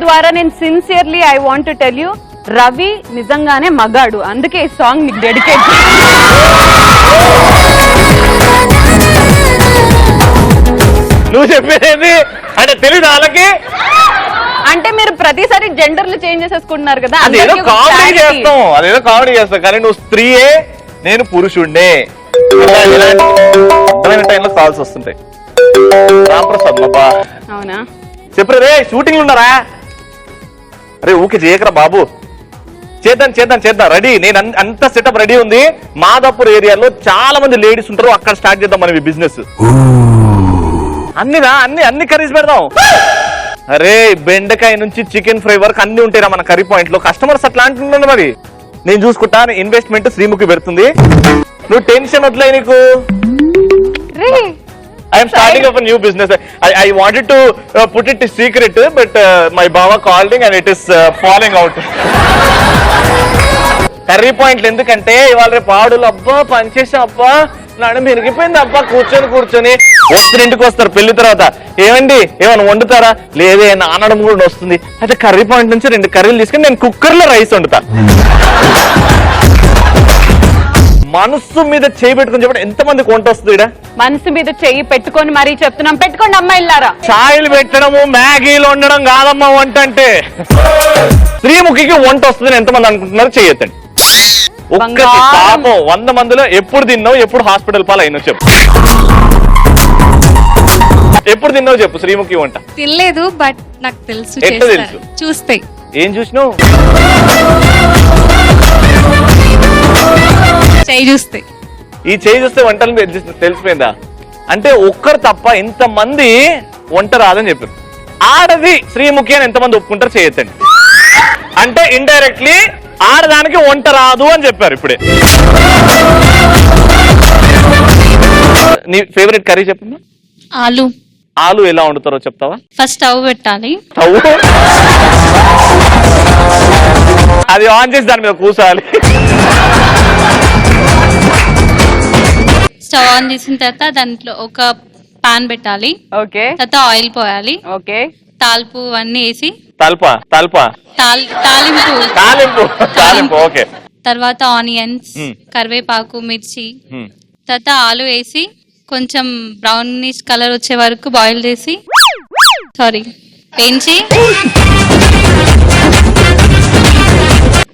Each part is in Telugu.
ద్వారా నేను sincerely I want to tell you, Ravi నిజంగానే మగాడు, అందుకే ఈ సాంగ్ నీకు డెడికేట్. నువ్వు చెప్పేది అంటే తెలియదు వాళ్ళకి, అంటే మీరు ప్రతిసారి జెండర్లు చేంజ్ చేసేసుకుంటున్నారు కదా, అదేదో కామెడీ చేస్తాం, అదేదో కామెడీ చేస్తాం, కానీ నువ్వు స్త్రీయే నేను పురుషుణ్ణే అర్థమైన టైంలో కాల్స్ వస్తుంటాయి. రాంప్రసాద్ బాబా అవునా చెప్పరు, రే షూటింగ్ ఉన్నారా, అరే ఊకే చేయకరా బాబు, చేద్దాం చేద్దాం చేద్దాం, రెడీ, నేను అంత సెటప్ రెడీ ఉంది. మాదాపూర్ ఏరియాలో చాలా మంది లేడీస్ ఉంటారు, అక్కడ స్టార్ట్ చేద్దాం మనం బిజినెస్. అన్నిరా అన్ని కర్రీస్ పెడదాం. అరే బెండకాయ నుంచి చికెన్ ఫ్రై వరకు అన్ని ఉంటాయిరా మన కర్రీ పాయింట్ లో. కస్టమర్స్ అట్లా అంటున్నాను, మరి నేను చూసుకుంటా. ఇన్వెస్ట్మెంట్ శ్రీముఖి పెడుతుంది, నువ్వు టెన్షన్ వదిలే నీకు. I am starting up a new business. I wanted to put it secret, but my baba calling and it is falling out. Curry పాయింట్లు ఎందుకంటే ఇవాళ రేపు ఆడులు అబ్బా పనిచేసాం, అబ్బా నాడు మెరిగిపోయింది, అబ్బా కూర్చొని ఇంటికి వస్తారు పెళ్లి తర్వాత, ఏమండి ఏమైనా వండుతారా, లేదే నానడం కూడా వస్తుంది. అయితే కర్రీ పాయింట్ నుంచి 2 కర్రీలు తీసుకుని నేను కుక్కర్ లో రైస్ వండుతా. మనసు మీద చేయి పెట్టుకుని చెప్పండి ఎంతమందికి వంట వస్తుంది? ఇక్కడ మనసు మీద చెయ్యి పెట్టుకొని మరీ చెప్తున్నాం, పెట్టుకోండి అమ్మాయిలారా. ఛాయలు పెట్టడము మ్యాగీలు వండడం కాదమ్మా వంట అంటే. శ్రీముఖికి వంట వస్తుందని ఎంతమంది అనుకుంటున్నారు? చెయ్యొద్దండి. ఒక్కటి పాపం 100 మందిలో ఎప్పుడు తిన్నావు, ఎప్పుడు హాస్పిటల్ పాలు అయినా చెప్పు. ఎప్పుడు తిన్నావు చెప్పు శ్రీముఖి వంట? తినలేదు, బట్ నాకు తెలుసు. ఎట్లా తెలుసు? చూస్తే. ఏం చూసినావు? చూస్తే. ఈ చేయి చూస్తే వంటలు తెలిసిపోయిందా? అంటే ఒక్కరు తప్ప ఇంతమంది వంట రాదని చెప్పారు. ఆడది శ్రీముఖి అని ఎంతమంది ఒప్పుకుంటారు? చేయొద్దండి. అంటే ఇండైరెక్ట్లీ ఆడదానికి వంట రాదు అని చెప్పారు ఇప్పుడే. నీ ఫేవరెట్ కర్రీ చెప్పమ్మా. ఆలు ఎలా వండుతారో చెప్తావా? ఫస్ట్ స్టవ్ పెట్టాలి. స్టవ్ అది ఆన్ చేసి దాని మీద కూసాలి. స్టవ్ ఆన్ చేసిన తర్వాత దాంట్లో ఒక పాన్ పెట్టాలి. ఓకే. తర్వాత ఆయిల్ పోయాలి. ఓకే. తాలింపు అన్ని వేసి. తాలింపు ఓకే. తర్వాత ఆనియన్స్, కరివేపాకు, మిర్చి, తర్వాత ఆలు వేసి కొంచెం బ్రౌనిష్ కలర్ వచ్చే వరకు బాయిల్ చేసి వేయించి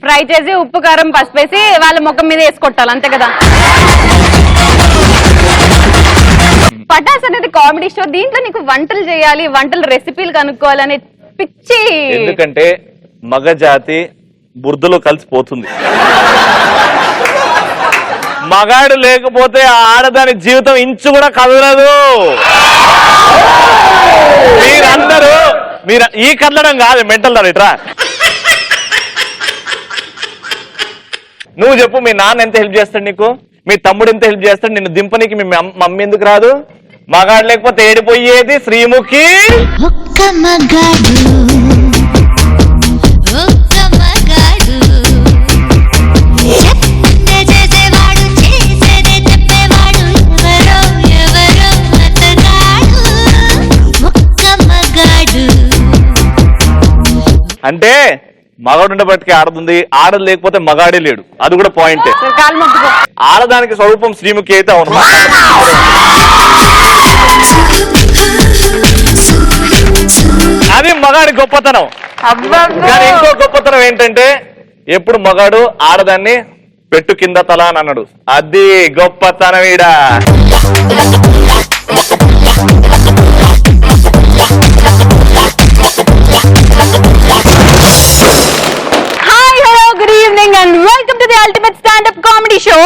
ఫ్రై చేసి ఉప్పు కారం పసుపు వేసి వాళ్ళ ముఖం మీద వేసి కొట్టాలి, అంతే కదా. పటాస్ అనేది కామెడీ షో, దీంట్లో నీకు వంటలు చేయాలి, వంటలు రెసిపీలు కనుక్కోవాలనే పిచ్చి. ఎందుకంటే మగ జాతి బురదలో కలిసిపోతుంది. మగాడు లేకపోతే ఆడదాని జీవితం ఇంచు కూడా కదలదు. మీరందరూ ఈ కదలడం కాదు, మెంటల్ దారిట్రా. నువ్వు చెప్పు, మీ నాన్న ఎంత హెల్ప్ చేస్తాడు నీకు? మీ తమ్ముడు ఎంత హెల్ప్ చేస్తాడు? నిన్ను దింపనీకి మీ మమ్మీ ఎందుకు రాదు? మగాడు లేకపోతే ఏడిపోయేది శ్రీముఖి. అంటే మగాడు ఉండబట్టికి ఆడదుంది, ఆడదు లేకపోతే మగాడే లేడు, అది కూడా పాయింటే. ఆడదానికి స్వరూపం శ్రీముఖి అయితే అవును. అది మగాడి గొప్పతనం. కానీ ఇంకో గొప్పతనం ఏంటంటే ఎప్పుడు మగాడు ఆడదాన్ని పెట్టు కింద తల అని అన్నాడు, అది గొప్పతనం ఈడ. Good evening and welcome to the ultimate stand-up comedy show.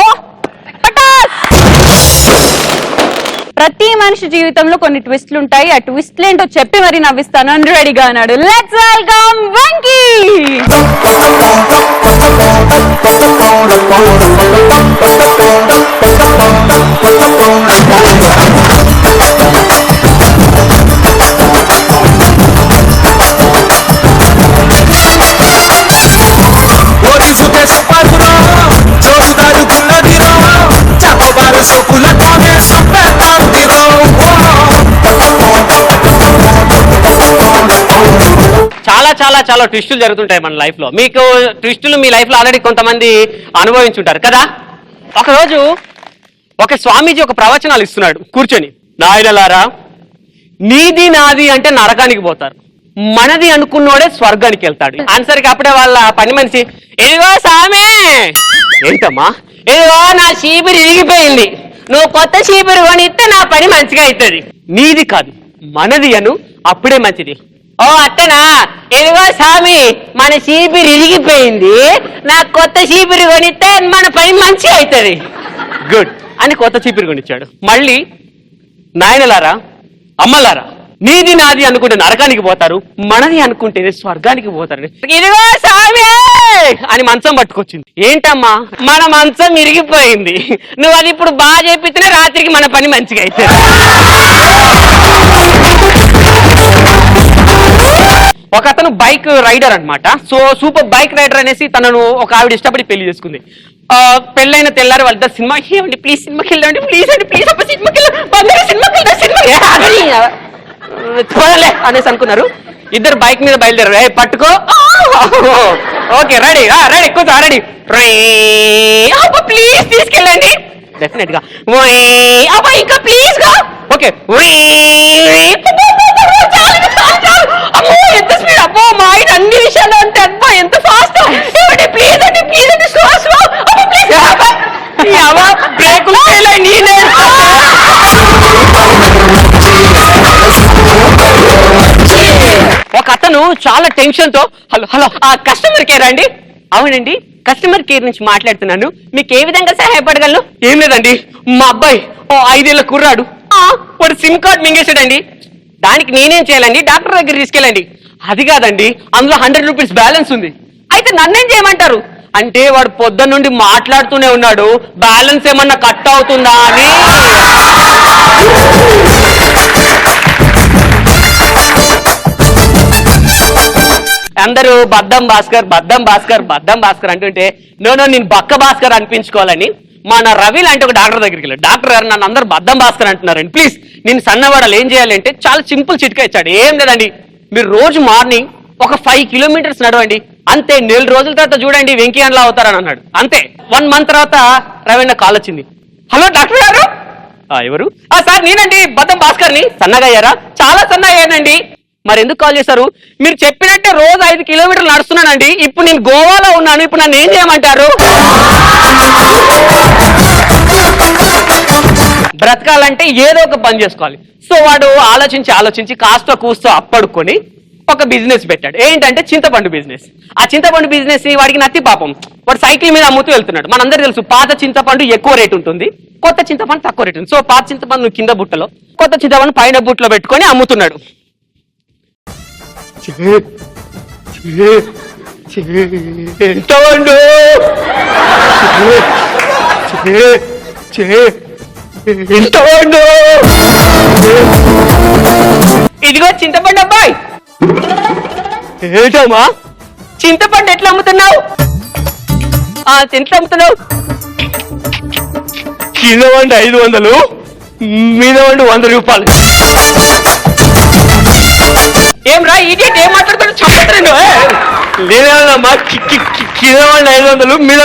ప్రతి మనిషి జీవితంలో కొన్ని ట్విస్ట్లు ఉంటాయి. ఆ ట్విస్ట్లు ఏంటో చెప్పి మరి నవ్విస్తాను అని రెడీగా అన్నాడు. Let's welcome Venky. చాలా చాలా చాలా ట్విస్టులు జరుగుతుంటాయి మన లైఫ్ లో. మీకు ట్విస్టులు మీ లైఫ్ లో ఆల్రెడీ కొంతమంది అనుభవించుంటారు కదా. ఒకరోజు ఒక స్వామీజీ ఒక ప్రవచనాలు ఇస్తున్నాడు కూర్చొని. నాయనలారా, నీది నాది అంటే నరకానికి పోతారు, మనది అనుకున్నోడే స్వర్గానికి వెళ్తాడు. ఆన్సర్కి అప్పుడే వాళ్ళ పని మనిషి, ఏదిగో సామే. ఏంటమ్మా? ఏదిగో నా చీపిరి ఇరిగిపోయింది, నువ్వు కొత్త చీపిరి కొనిస్తే నా పని మంచిగా అవుతుంది. నీది కాదు మనది అను, అప్పుడే మంచిది. ఓ అట్టనా? ఏదిగో సామి, మన చీపిరి ఇరిగిపోయింది, నాకు కొత్త చీపిరి కొనిస్తే మన పని మంచిగా అవుతుంది. గుడ్ అని కొత్త చీపిరి కొనిచ్చాడు. మళ్ళీ, నాయనలారా, అమ్మలారా, నీది నాది అనుకుంటే నరకానికి పోతారు, మనది అనుకుంటేనే స్వర్గానికి పోతారు. ఇదిగో సామి అని మంచం పట్టుకొచ్చింది. ఏంటమ్మా? మన మంచం ఇరిగిపోయింది, నువ్వు అది ఇప్పుడు బాగా చెప్పితేనే రాత్రికి మన పని మంచిగా అవుతుంది. ఒక అతను బైక్ రైడర్ అన్నమాట. సో సూపర్ బైక్ రైడర్ అనేసి తనను ఒక ఆవిడ ఇష్టపడి పెళ్లి చేసుకుంది. పెళ్ళైన తెల్లారి వాళ్ళిద్దరు సినిమా, ఏమండి ప్లీజ్ సినిమాకి వెళ్ళండి, ప్లీజ్ అండి ప్లీజ్, అప్పుడు సినిమాకి వెళ్ళలే అనేసి అనుకున్నారు. ఇద్దరు బైక్ మీద బయలుదేరారు. పట్టుకో, ఓకే రెడీ రెడీ కూర్చో రెడీ, ప్లీజ్ తీసుకెళ్ళండి. డెఫినెట్ గా ఇంకా ప్లీజ్ గా ఓకే. ఎంత స్పీడ్ అబ్బో, మా ఆయన అన్ని విషయాలు అంటే అబ్బా ఎంత ఫాస్ట్. ప్లీజ్ అండి ప్లీజ్ అండి, స్లో స్లో బ్రేకులు నేనే. ఒక అతను చాలా టెన్షన్ తో, హలో హలో కస్టమర్ కేర్ అండి? అవునండి, కస్టమర్ కేర్ నుంచి మాట్లాడుతున్నాను, మీకు ఏ విధంగా సహాయపడగలను? ఏం లేదండి, మా అబ్బాయి 5 ఏళ్ల కుర్రాడు, వాడు సిమ్ కార్డ్ మింగేశాడండి. దానికి నేనేం చేయాలండి? డాక్టర్ దగ్గర తీసుకెళ్ళండి. అది కాదండి, అందులో 100 రూపీస్ బ్యాలెన్స్ ఉంది. అయితే నన్నేం చేయమంటారు? అంటే వాడు పొద్దున్న నుండి మాట్లాడుతూనే ఉన్నాడు, బ్యాలెన్స్ ఏమన్నా కట్ అవుతుందా అని. అందరూ బద్దం భాస్కర్ బద్దం భాస్కర్ బద్దం భాస్కర్ అంటుంటే, నో నేను బక్క భాస్కర్ అనిపించుకోవాలని మన రవి లాంటి ఒక డాక్టర్ దగ్గరికి వెళ్ళాడు. డాక్టర్ గారు నన్ను అందరూ బద్దం భాస్కర్ అంటున్నారండి, ప్లీజ్ నేను సన్నవాడాలి, ఏం చేయాలంటే చాలా సింపుల్ చిట్కా ఇచ్చాడు. ఏం లేదండి, మీరు రోజు మార్నింగ్ ఒక 5 కిలోమీటర్స్ నడవండి, అంతే 4 రోజుల తర్వాత చూడండి వెంకీ అన్లా అవుతారని అన్నాడు. అంతే 1 మంత్ తర్వాత రవీణ కాల్ వచ్చింది. హలో డాక్టర్ గారు. ఎవరు? సార్ నేనండి బద్దం భాస్కర్ని. సన్నగా అయ్యారా? చాలా సన్నగా అయ్యానండి. మరి ఎందుకు కాల్ చేశారు? మీరు చెప్పినట్టే రోజు 5 కిలోమీటర్లు నడుస్తున్నానండి, ఇప్పుడు నేను గోవాలో ఉన్నాను, ఇప్పుడు నన్ను ఏం చేయమంటారు? బ్రతకాలంటే ఏదో ఒక పని చేసుకోవాలి. సో వాడు ఆలోచించి కాస్త కూస్తో అప్పడుకొని ఒక బిజినెస్ పెట్టాడు. ఏంటంటే చింతపండు బిజినెస్. ఆ చింతపండు బిజినెస్ వాడికి నత్తి పాపం, వాడు సైకిల్ మీద అమ్ముతూ వెళ్తున్నాడు. మనందరూ తెలుసు, పాత చింతపండు ఎక్కువ రేటు ఉంటుంది, కొత్త చింతపండు తక్కువ రేటు ఉంది. సో పాత చింతపండు కింద బుట్టలో, కొత్త చింతపండు పైన బుట్టలో పెట్టుకొని అమ్ముతున్నాడు. ఇదిగో చింతపండు అబ్బాయి. ఏంటమ్మా? చింతపండు ఎట్లా అమ్ముతున్నావు? ఎట్లా అమ్ముతున్నావు? కింద వండి 500, మీద వండి 100 రూపాయలు. ఏం రా ఇడియట్, ఏం మాట్లాడుతాడు? చంపేస్తాను. లేదమ్మా, కింద వండి 500, మీద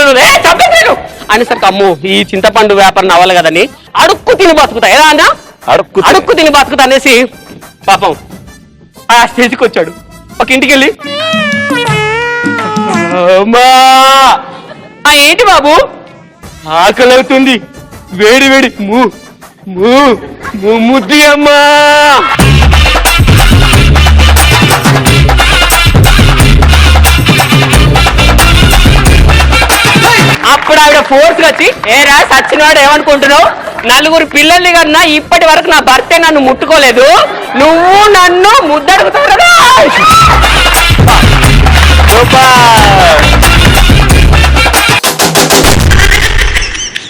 చంపేస్తాను అనేసరికి అమ్మో ఈ చింతపండు వ్యాపారం అవ్వాలి కదని అడుక్కు తిని బతుకుతా. ఎలా అన్నా? అడుక్కు తిని బతుకుతా అనేసి పాపం ఆ స్టేజ్కి వచ్చాడు. ఒక ఇంటికి వెళ్ళి, అమ్మా ఏంటి బాబు? ఆకలి అవుతుంది, వేడి వేడి ముద్ది అమ్మా. అప్పుడు ఆవిడ ఫోర్స్ వచ్చి, ఏరా సచ్చినవాడు ఏమనుకుంటున్నావు, నలుగురు పిల్లల్ని కన్నా ఇప్పటి వరకు నా భర్తే నన్ను ముట్టుకోలేదు, నువ్వు నన్ను ముద్దడుగుతావు కదా.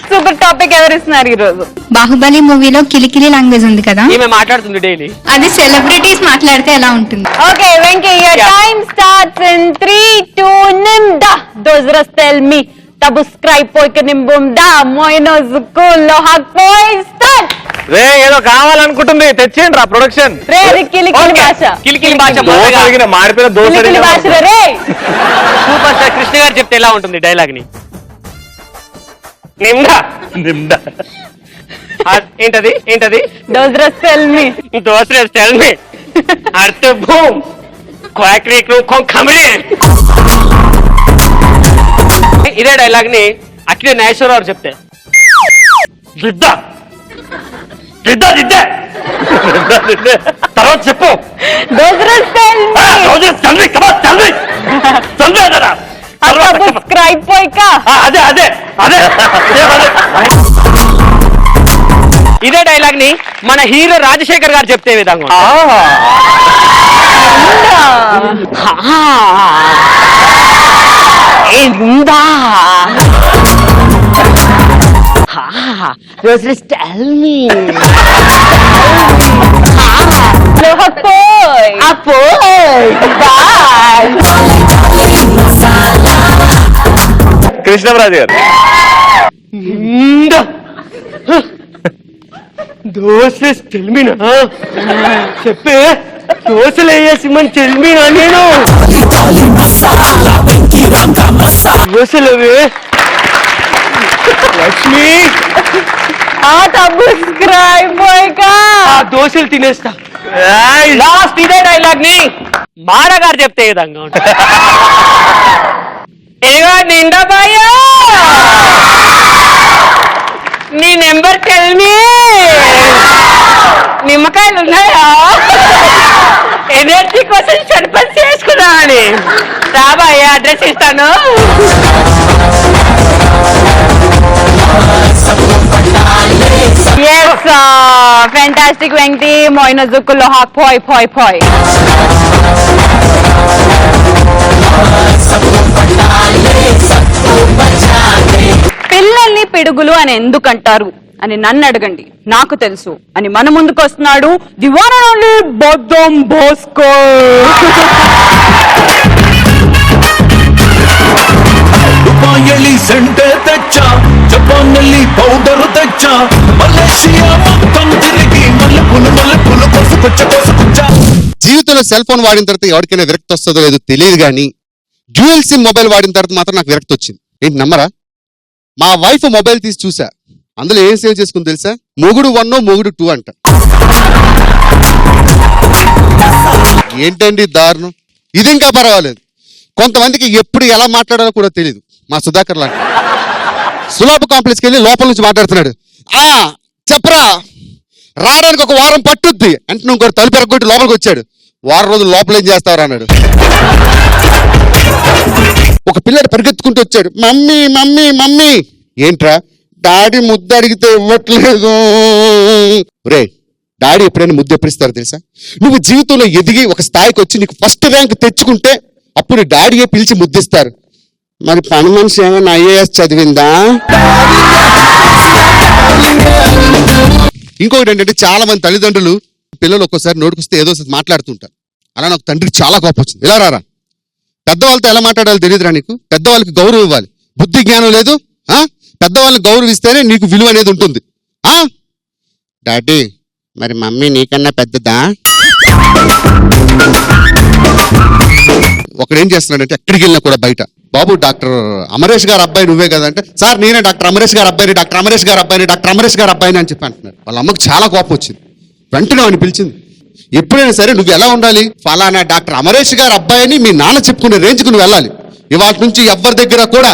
సూపర్ టాపిక్ ఎవరు ఇస్తున్నారు ఈ రోజు? బాహుబలి మూవీలో కిలికిలి లాంగ్వేజ్ ఉంది కదా, ఈమె మాట్లాడుతుంది డైలీ. అది సెలబ్రిటీస్ మాట్లాడితే ఎలా ఉంటుంది? Okay Venky, your time starts in 3, 2, nimda. Those tell me. Subscribe poike nimbumda. Moino zukulo hak poi start. రే ఏదో కావాలనుకుంటుంది, తెచ్చేయండి రా ప్రొడక్షన్. రే అది కిలికిలి భాష. కిలికిలి భాష దోశ అడిగిన మాడిపోయిన దోశ కిలికిలి భాష రే. సూపర్ స్టార్ కృష్ణ గారు చెప్తే ఎలా ఉంటుంది డైలాగ్ ని? నిమ్డా నిమ్డా. ఏంటది ఏంటది? Those tell me. దోసరే టెల్ మీ అర్త భూమ్ క్వాక్రీ ఖమరే. ఇదే డైలాగ్ ని అఖిల నాగేశ్వరరావు చెప్తే దిద్దా దిద్దా దిద్దా తర్వాత చెప్పు. Those tell me. Subscribe poika. అదే అదే అదే ఇదే డైలాగ్ ని మన హీరో రాజశేఖర్ గారు చెప్తే విధంగా Hak poi. కృష్ణరాజు గారు దోసెస్ తెల్మినా చెప్పే దోశలు వేసిమని తెల్మినా నేను దోశలవే లక్ష్మి Subscribe poika. ఆ దోశలు తినేస్తా. లాస్ట్ ఇదే డైలాగ్ ని మారా గారు చెప్తే ఏ విధంగా ఉంటుంది? ఏవో నిండా బాయో నీ నెంబర్ టెల్ మీ. నిమ్మకాయలు ఉన్నాయా? ఎనర్జీ కోసం సర్పంచ్ చేసుకున్నా అని రాబాయ్ అడ్రస్ ఇస్తాను. Yes, fantastic Venki. Moino zukulo hak poi poi poi. పిల్లల్ని పిడుగులు అని ఎందుకంటారు అని నన్ను అడగండి, నాకు తెలుసు అని మన ముందుకు వస్తున్నాడు ది వన్ అండ్ ఓన్లీ బొద్దం బోస్కో. ದುಬಾಯಲ್ಲಿ ಸೆಂಟೆ ತೆಚ್ಚ, ಜಪಾನ್ನಲ್ಲಿ ಪೌಡರ್ ತೆಚ್ಚ, ಮಲೇಷಿಯಾ మొత్తం తిరిగి మల్లెపూలు కోసుకొచ్చ. జీవితంలో సెల్ ఫోన్ వాడిన తర్వాత ఎవరికైనా విరక్తి వస్తుందో లేదో తెలియదు, కానీ డ్యూయల్ సిమ్ మొబైల్ వాడిన తర్వాత మాత్రం నాకు విరక్తి వచ్చింది. ఏంటి నమ్మరా? మా వైఫ్ మొబైల్ తీసి చూసా, అందులో ఏం సేవ్ చేసుకుంది తెలుసా? మొగుడు 1 మొగుడు 2 అంట. ఏంటండి దారుణం? ఇది ఇంకా పర్వాలేదు, కొంతమందికి ఎప్పుడు ఎలా మాట్లాడాలో కూడా తెలియదు. మా సుధాకర్ లాంటి సులభ కాంప్లెక్స్కి వెళ్ళి లోపల నుంచి మాట్లాడుతున్నాడు. చెప్పరా, రావడానికి 1 వారం పట్టుద్ది అంటే ఇంకోటి తలుపు ఎరగొట్టి లోపలికి వచ్చాడు. 1 వారం రోజులు లోపల ఏం చేస్తావరా అన్నాడు. ఒక పిల్లడు పరిగెత్తుకుంటూ వచ్చాడు, మమ్మీ మమ్మీ మమ్మీ. ఏంట్రా? డాడీ ముద్దు అడిగితే ఇవ్వట్లేదు. రే, డాడీ ఎప్పుడైనా ముద్దు ఎప్పుడిస్తారు తెలుసా? నువ్వు జీవితంలో ఎదిగి ఒక స్థాయికి వచ్చి నీకు ఫస్ట్ ర్యాంక్ తెచ్చుకుంటే అప్పుడు డాడీయే పిలిచి ముద్దిస్తారు. మరి పని మనిషి ఏమైనా IAS చదివిందా? ఇంకొకటి ఏంటంటే, చాలా మంది తల్లిదండ్రులు పిల్లలు ఒక్కోసారి నోటుకొస్తే ఏదో మాట్లాడుతుంటారు. అలా నాకు తండ్రికి చాలా కోపం వచ్చింది. ఇలా రారా, పెద్దవాళ్ళతో ఎలా మాట్లాడాలో తెలియదురా నీకు? పెద్దవాళ్ళకి గౌరవం ఇవ్వాలి, బుద్ధి జ్ఞానం లేదు. పెద్దవాళ్ళని గౌరవిస్తేనే నీకు విలువ అనేది ఉంటుంది. డాడీ, మరి మమ్మీ నీకన్నా పెద్దదా? ఒకడేం చేస్తున్నాడంటే ఎక్కడికి వెళ్ళినా కూడా బయట, బాబు డాక్టర్ అమరేష్ గారు అబ్బాయి నువ్వే కదంటే, సార్ నేనే డాక్టర్ అమరేష్ గారు అబ్బాయిని, డాక్టర్ అమరేష్ గారు అబ్బాయిని, డాక్టర్ అమరేష్ గారు అబ్బాయిని అని చెప్పి అంటున్నారు. వాళ్ళ అమ్మకు చాలా కోపం వచ్చింది. వెంటనే వాడిని పిలిచింది. ఎప్పుడైనా సరే నువ్వు ఎలా ఉండాలి? ఫలానా డాక్టర్ అమరేష్ గారు అబ్బాయిని మీ నాన్న చెప్పుకునే రేంజ్కి నువ్వు వెళ్ళాలి. ఇవాళ నుంచి ఎవరి దగ్గర కూడా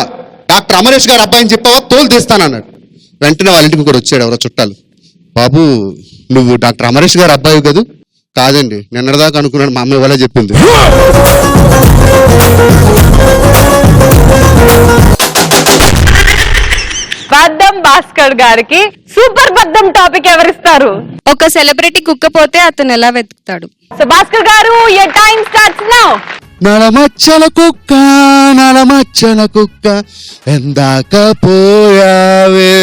డాక్టర్ అమరేష్ గారు అబ్బాయిని చెప్పావా తోలు తీస్తానన్నాడు. వెంటనే వాళ్ళ ఇంటికి కూడా వచ్చాడు ఎవరో చుట్టాలు. బాబు, నువ్వు డాక్టర్ అమరేష్ గారు అబ్బాయి కదూ? కాదండి, నిన్నటిదాకా అనుకున్నాను, మా అమ్మాయి వాళ్ళే చెప్పింది. బద్దం భాస్కర్ గారికి సూపర్ బద్దం టాపిక్ ఎవరిస్తారు? ఒక సెలబ్రిటీ కుక్క పోతే అతను ఎలా వెతుకుతాడు? సో భాస్కర్ గారు, your time starts now. నలమచ్చల కుక్క ఎందాక పోయావే,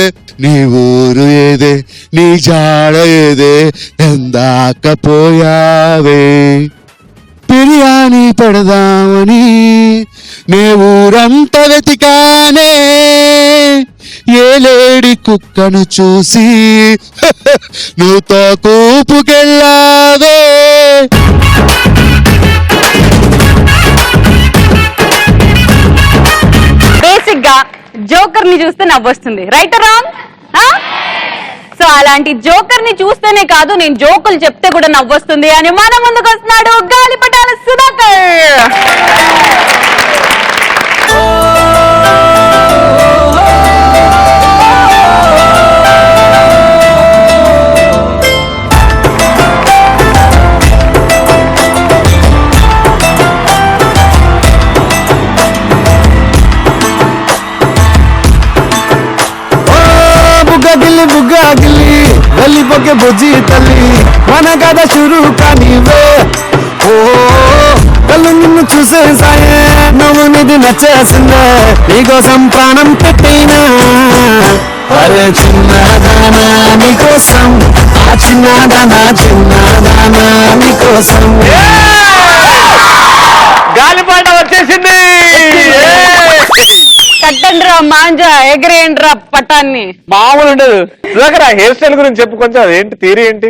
నీ ఊరు ఏదే, నీ జాడ ఏదే, ఎందాక పోయావే. బిర్యానీ పెడదామని నే ఊరంతా వెతికానే, ఏ లేడి కుక్కను చూసి నువ్వు తోకూపుకెళ్ళావే. బేసిక్ గా జోకర్ ని చూస్తే నవ్వొస్తుంది, రైట్ రాంగ్? సో అలాంటి జోకర్ ని చూస్తేనే కాదు, నేను జోకులు చెప్తే కూడా నవ్వొస్తుంది అని మన ముందుకు వస్తున్నాడు గాలిపటాల సుధాకర్. బుగ్గా గిల్లి వెళ్ళిపోకే బుజ్జి తల్లి, మన కథ షురు కానివే. ఓ కళ్ళు నిన్ను చూసేసాయే, నువ్వు నిధి నచ్చేసిందే, నీకోసం ప్రాణం పెట్టినా. అరే చిన్నదానా నీకోసం, ఆ చిన్నదానా నీకోసం. గాలిపాట వచ్చేసింది. కట్టండ్రా మాంజా, ఎగరేయండ్రా పటాన్ని. మామూలు ఉండదు. సుధాకర్, ఆ హెయిర్ స్టైల్ గురించి చెప్పు కొంచెం, అదేంటి థియరీ ఏంటి?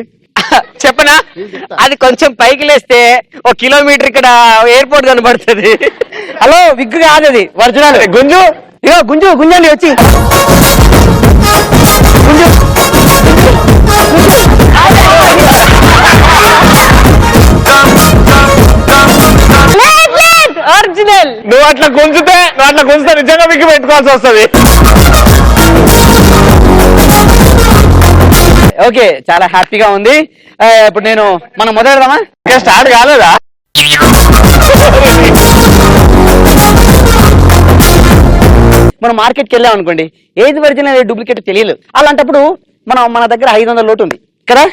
చెప్పనా? అది కొంచెం పైకి లేస్తే 1 కిలోమీటర్ ఇక్కడ ఎయిర్పోర్ట్ కనబడుతుంది. హలో, విగ్గు కాదు అది, ఒరిజినల్. గుంజు, ఇగో గుంజు, గుంజండి వచ్చి గుంజు. ఒరిజినల్. నువ్వు అట్లా గుంజితే నిజంగా మీకు పెట్టుకోవాల్సి వస్తుంది. ఓకే, చాలా హ్యాపీగా ఉంది. ఇప్పుడు మనం మొదలెడదామా? ఇంకా స్టార్ట్ కాలేదా? మనం మార్కెట్కి వెళ్ళాం అనుకోండి, ఏది ఒరిజినల్ ఏది డూప్లికేట్ తెలియదు. అలాంటప్పుడు మన దగ్గర 500 లోటు ఉంది కదా,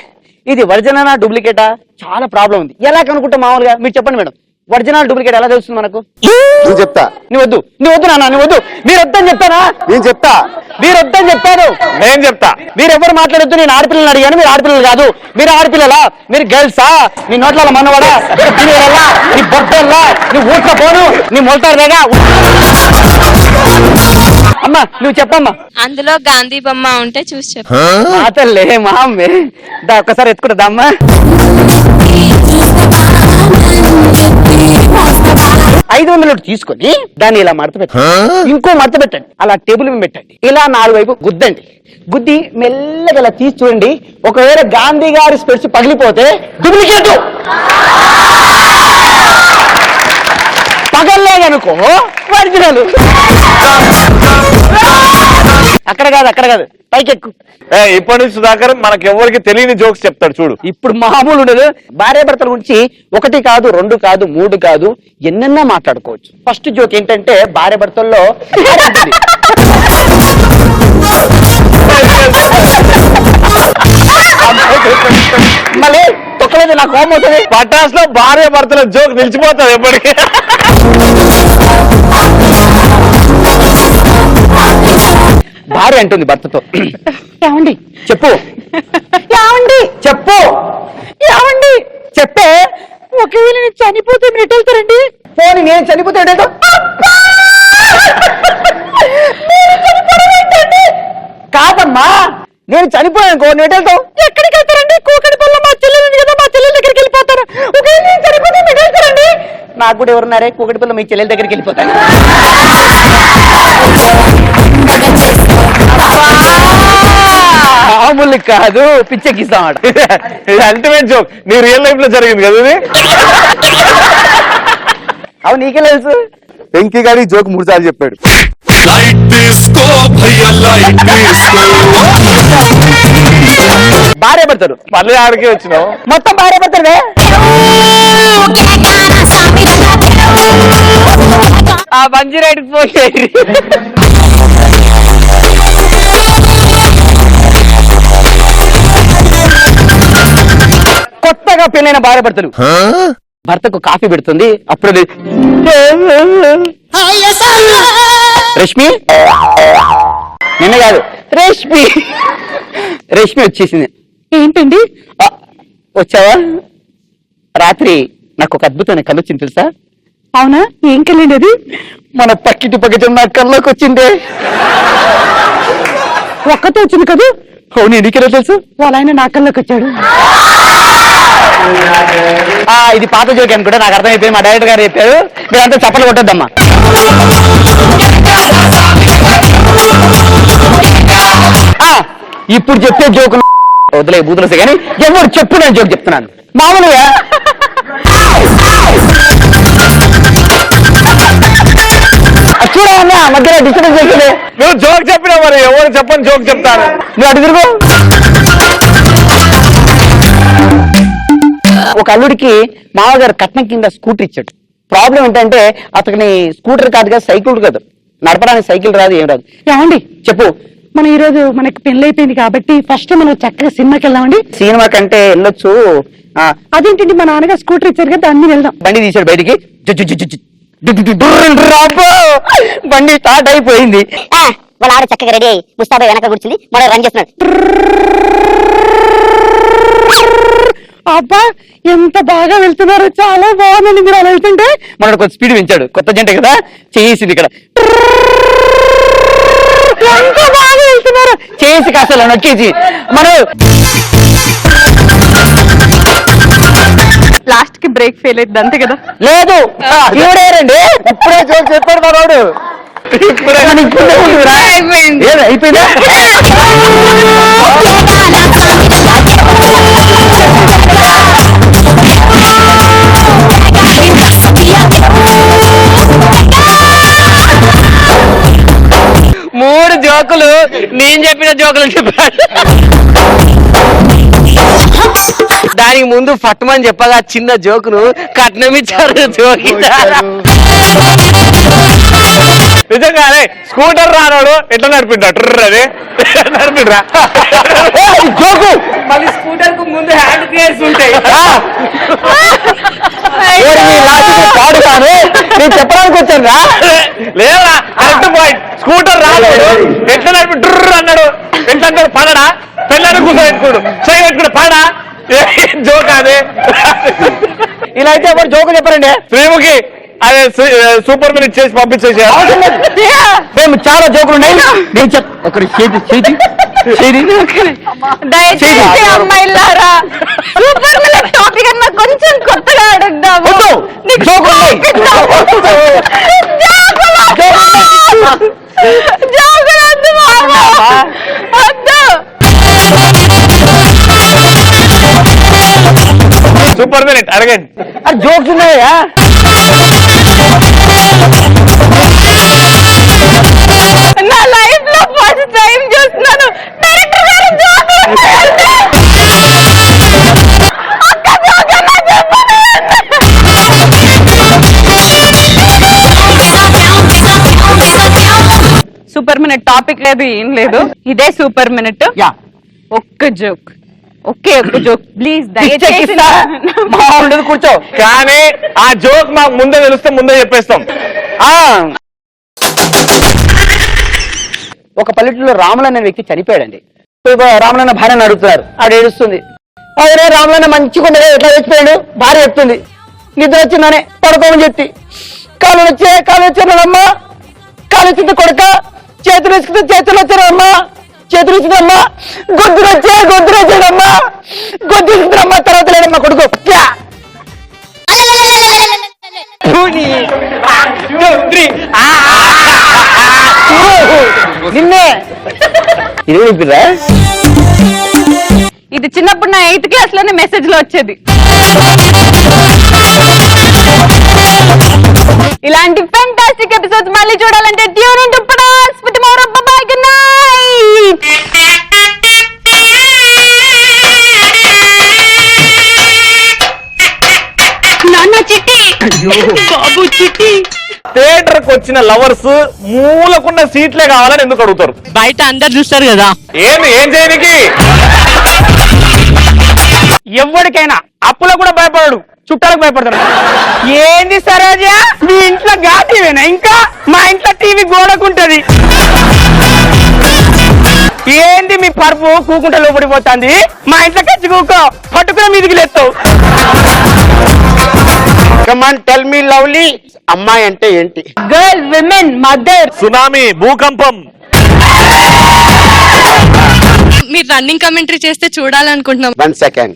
ఇది ఒరిజినల్ డూప్లికేటా చాలా ప్రాబ్లం ఉంది. ఎలా కనుక్కుంటాం మామూలుగా? మీరు చెప్పండి మేడం, ఒరిజినల్ డూప్లికేట్ ఎలా తెలుస్తుంది మనకు? నేను చెప్తా. నువ్వు వద్దు నాన్న, నువ్వు వద్దు. మీరు వద్దని చెప్తానా? నేను చెప్తా. మీరు వద్దని చెప్పాను. నేను చెప్తా. మీరు ఎవరు మాట్లాడొద్దు. నేను ఆడపిల్లలు అడిగాను, మీరు ఆడపిల్లలు కాదు. మీరు ఆడపిల్లలా? మీరు గర్ల్సా? నీ నోట్ల మనవాడా, నీ బొట్టల్లా, నీ ఊట్ల పోను, నీ మొలతారుగా. అమ్మా నువ్వు చెప్పమ్మా. అందులో గాంధీ బొమ్మ ఉంటే చూసి చెప్పు. మా తల్లే, మా అమ్మే. దా ఒక్కసారి ఎత్తుకుంటా అమ్మా. 500 తీసుకొని దాన్ని ఇలా మడత పెట్టండి, ఇంకో మడత పెట్టండి, అలా టేబుల్ మీద పెట్టండి, ఇలా 4 వైపు గుద్దండి. గుద్ది మెల్లగా ఇలా తీసి చూడండి. ఒకవేళ గాంధీ గారి స్పెట్స్ పగిలిపోతే డూప్లికేట్, పగల్లేదనుకో ఒరిజినల్. అక్కడ కాదు పైకెక్కు. ఇప్పటి నుంచి సుధాకర్ మనకి ఎవరికి తెలియని జోక్స్ చెప్తాడు చూడు. ఇప్పుడు మామూలు ఉండదు. భార్యాభర్తల గురించి 1 కాదు 2 కాదు 3 కాదు ఎన్నెన్నో మాట్లాడుకోవచ్చు. ఫస్ట్ జోక్ ఏంటంటే, భార్యాభర్తల్లో మళ్ళీ తొక్కలేదు, నాకు కోపం అవుతుంది. పటాస్ లో భార్య భర్తల జోక్ నిలిచిపోతుంది ఎప్పటికీ. భార్య అంటుంది భర్తతో, ఏమండి చెప్పు, చెప్పే, ఒకవేళ నేను చనిపోతే మీరు ఎటు వెళ్తారండి? పోనీ నేను చనిపోతే ఎటు వెళ్తాం? కాదమ్మా, నేను చనిపోయానుకో నువ్వు ఎటు వెళ్తావు? ఎక్కడికి వెళ్తారండి? కూకటిపల్లి మా చెల్లెలు ఉంది కదా, మా చెల్లెల దగ్గరికి వెళ్ళిపోతారు. ఒకవేళ నేను చనిపోతే ఎటు వెళ్తారండి? నాకు కూడా ఎవరున్నారే, కూకటిపల్లి మీ చెల్లెల దగ్గరికి వెళ్ళిపోతాను. మామూలు కాదు, పిచ్చెక్కిస్తామాట. ఇది అల్టిమేట్ జోక్. నీ రియల్ లైఫ్ లో జరిగింది కదా ఇది. అవు నీకే తెలుసు. వెంకీ గారి జోక్ 3 సార్లు చెప్పాడు. లైట్ తీసుకో భయ్యా, లైట్ తీసుకో. భార్య పడతారు, మళ్ళీ ఆడికి వచ్చినావు. మొత్తం భార్య పడతారువే. ఆ బంజీ రైడ్కి పోయి కొత్తగా పెళ్ళైన భార్య భర్తలు భర్తకు కాఫీ పెడుతుంది, అప్పుడు రష్మి నిన్న కాదు రేష్మి వచ్చేసింది. ఏంటండి వచ్చావా? రాత్రి నాకు ఒక అద్భుతమైన కళ వచ్చింది తెలుసా? అవునా? ఏం కలండి అది? మన పక్కిటి నా కళ్ళలోకి వచ్చిందే. ఒక్కతో వచ్చింది కదా? అవును, ఎందుకెలా తెలుసు? వాళ్ళ ఆయన నా కళ్ళలోకి వచ్చాడు. ఇది పాత జోక్ అనుకుంటే నాకు అర్థమైపోయింది. మా డైరెక్టర్ గారు చెప్పారు, మీరంతా చప్పట్లు కొట్టొద్దమ్మా. ఇప్పుడు చెప్పే జోకు వదిలే బూతులసే కానీ ఎవరు చెప్పు నేను జోక్ చెప్తున్నాను మామూలుగా. చూడన్నా మధ్యలో డిస్టర్బెన్స్ చేసేది. నువ్వు జోక్ చెప్పినా మరి ఎవరు చెప్పని జోక్ చెప్తాను. నువ్వు అటు తిరుగు. ఒక అల్లుడికి మామగారు కట్నం కింద స్కూటర్ ఇచ్చాడు. ప్రాబ్లం ఏంటంటే అతని స్కూటర్ కాదు కదా, సైకిల్ కాదు, నడపడానికి సైకిల్ రాదు, ఏం రాదు. ఏమండి చెప్పు. మనం ఈ రోజు మనకి పెళ్లి అయిపోయింది కాబట్టి ఫస్ట్ మనం చక్కగా సినిమాకి వెళ్దామండి. సినిమా కంటే వెళ్ళొచ్చు. అదేంటండి మా నాన్నగా స్కూటర్ ఇచ్చారు కదా, దాన్ని వెళ్దాం. బండి తీశాడు బయటికి, బండి స్టార్ట్ అయిపోయింది. వాళ్ళ ఆడ చక్కగా రెడీ అయ్యి ముస్తాబా వెనక కూర్చుంది, మనం రన్ చేస్తున్నాడు. అబ్బా ఎంత బాగా వెళ్తున్నారు, చాలా బాగుందండి మీరు అలా వెళ్తుంటే. మనకు కొంచెం స్పీడ్ పెంచాడు, కొత్త జంట కదా, చేసింది ఇక్కడ. ఎంత బాగా వెళ్తున్నారు, చేసి కాస్త నొక్కేసి మనం లాస్ట్ కి బ్రేక్ ఫెయిల్ అయింది అంతే కదా. లేదు ఈవిడేరండి ఇప్పుడే జోక్ చెప్పాడు మనోడు. అయిపోయిందా? మూడు జోకులు నేను చెప్పిన జోకులు చెప్పాడు. దానికి ముందు ఫట్మని చెప్పగా చిన్న జోకును కట్నం ఇచ్చారు జోకి. నిజంగానే స్కూటర్ రానాడు ఎట్లా నడిపిండా అదే నడిపిండ్రా జోకు. మళ్ళీ స్కూటర్ కు ముందు హ్యాండ్ గేర్స్ ఉంటాయి. పాడు కాదు నేను చెప్పడానికి వచ్చాను రా. లేదా కరెక్ట్ పాయింట్. స్కూటర్ రానాడు ఎట్లా నడిపి డ్రర్ అన్నాడు. ఎట్లా అంటాడు? పడడా పెళ్ళాడు కూర్చోబెట్టుకోడు, చేయి పెట్టుకోడు, పడా జోక్ అదే. ఇలా అయితే ఎవరు జోకు చెప్పారండి. శ్రీముఖి అదే సూపర్ మినిట్ చేసి పంపించేసి మేము చాలా జోకులు ఉన్నాయి. నేను దయచేసి అమ్మాయిలారా సూపర్ మినిట్ టాపిక్ అన్న కొంచెం కొత్తగా అడుగుదాము. సూపర్ మినిట్ అడగండి. అది జోక్స్ ఉన్నాయా? నా లైఫ్ లో ఫస్ట్ టైం చూస్తున్నాను డైరెక్టర్ గారు జోకులు సూపర్ మినిట్ టాపిక్ లేదు, ఏం లేదు, ఇదే సూపర్ మినిట్. ఒక్క జోక్, ఒకే ఒక్క జోక్ ప్లీజ్ దయచేసి. కూర్చో. కానీ ఆ జోక్ మాకు ముందే తెలిస్తే ముందే చెప్పేస్తాం. ఒక పల్లెటూరులో రాములు అనే వ్యక్తి చనిపోయాడండి. రాములన్న భార్యను అడుగుతున్నారు, ఆవిడ ఏడుస్తుంది. అదే రాములన్న మంచిగా ఉండదు, ఎట్లా చచ్చిపోయాడు? భార్య చెప్తుంది, నిద్ర వచ్చిందనే పడుకోమని చెప్పి. కాలు వచ్చానమ్మా, కాలు వచ్చింది కొడుక, చేతులు వేసుకుంటే చేతులు వచ్చానమ్మా, చేతులు వచ్చిందమ్మా, గొద్దులు వచ్చాడమ్మా, గొద్దు వచ్చిందమ్మా, తర్వాత లేదమ్మా కొడుకు. నిన్నే ఇది చిన్నప్పుడు నా 8th క్లాస్ లోనే మెసేజ్ లో వచ్చేది. ఇలాంటి ఫెంటాస్టిక్ ఎపిసోడ్స్ మళ్ళీ చూడాలంటే ట్యూన్ ఇన్ టు పడాస్ with more of bye good night. నాన్న చిట్టి, బాబు చిట్టి. థియేటర్ కు వచ్చిన లవర్స్ మూలకున్న సీట్లే కావాలని ఎందుకు అడుగుతారు? బయట అందరు చూస్తారు కదా. ఏం చేయనికి ఎవరికైనా అప్పులో కూడా భయపడడు, చుట్టాలకు భయపడతాడు. ఏంది సరోజా మీ ఇంట్లో గాటీవేనా? ఇంకా మా ఇంట్లో టీవీ గోడకుంటది. ఏంది మీ పరుపు కూకుంట లోపడిపోతుంది? మా ఇంట్లో కచ్చి కూకో పట్టుకుని మీదికి లేస్తావు. కమాన్ టెల్ మీ లవ్లీ, అమ్మాయి అంటే ఏంటి? Girl, women, mother. సునామీ, భూకంపం. మీరు రన్నింగ్ కమెంటరీ చేస్తే చూడాలనుకుంటున్నాం. 1 second.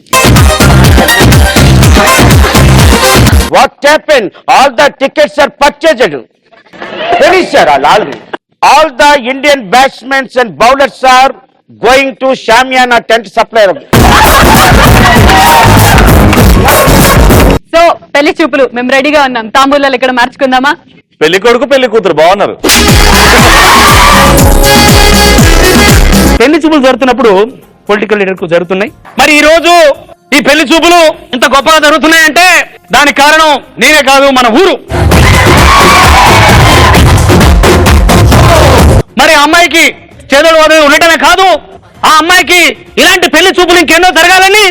What happen? All the tickets are purchased. Finish sir all the Indian batsmens and bowlers are going to shamiana tent supplier. So పెళ్లి చూపులు మేము రెడీగా ఉన్నాం. తాంబూలాలు ఇక్కడ మార్చుకుందామా? పెళ్లి కొడుకు పెళ్లి కూతురు బాగున్నారు. పెళ్లి చూపులు జరుగుతున్నప్పుడు పొలిటికల్ లీడర్ కు జరుగుతున్నాయి. మరి ఈ రోజు ఈ పెళ్లి చూపులు ఇంత గొప్పగా జరుగుతున్నాయంటే దానికి కారణం నేనే కాదు, మన ఊరు. మరి ఆ అమ్మాయికి చేదోడు వాదోడు ఉండటమే కాదు, ఆ అమ్మాయికి ఇలాంటి పెళ్లి చూపులు ఇంకెన్నో జరగాలని